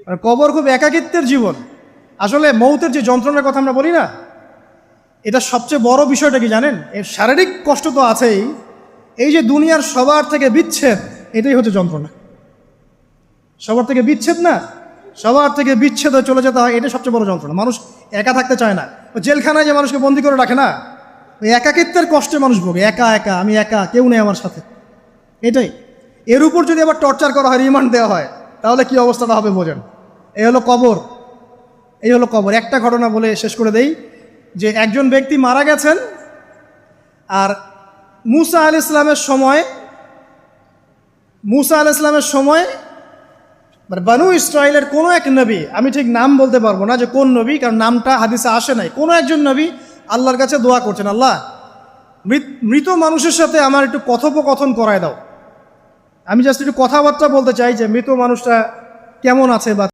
আর কবর খুব একাকিত্বের জীবন। আসলে মৌতের যে যন্ত্রণার কথা আমরা বলি না, এটা সবচেয়ে বড় বিষয়টা কি জানেন? এর শারীরিক কষ্ট তো আছেই, এই যে দুনিয়ার সবার থেকে বিচ্ছেদ, এটাই হচ্ছে যন্ত্রণা। সবার থেকে বিচ্ছেদ না, সবার থেকে বিচ্ছেদ হয়ে চলে যেতে হয়, এটা সবচেয়ে বড় যন্ত্রণা। মানুষ একা থাকতে চায় না। জেলখানায় যে মানুষকে বন্দি করে রাখে না, ওই একাকিত্বের কষ্টে মানুষ ভোগে। একা একা, আমি একা, কেউ নেই আমার সাথে, এটাই। এর উপর যদি আবার টর্চার করা হয়, রিমান্ড দেওয়া হয়, তাহলে কি অবস্থাটা হবে বোঝেন। এই হলো কবর, এই হলো কবর। একটা ঘটনা বলে শেষ করে দেই, যে একজন ব্যক্তি মারা গেছেন, আর মুসা আলাইহিস সালামের সময় মানে বানু ইসরায়েলের কোনো এক নবী, আমি ঠিক নাম বলতে পারবো না যে কোন নবী, কারণ নামটা হাদিসে আসে নাই, কোনো একজন নবী আল্লাহর কাছে দোয়া করছেন, আল্লাহ মৃত মানুষের সাথে আমার একটু কথোপকথন করায় দাও। আমি জাস্ট একটু কথাবার্তা বলতে চাই যে মৃত মানুষটা কেমন আছে বা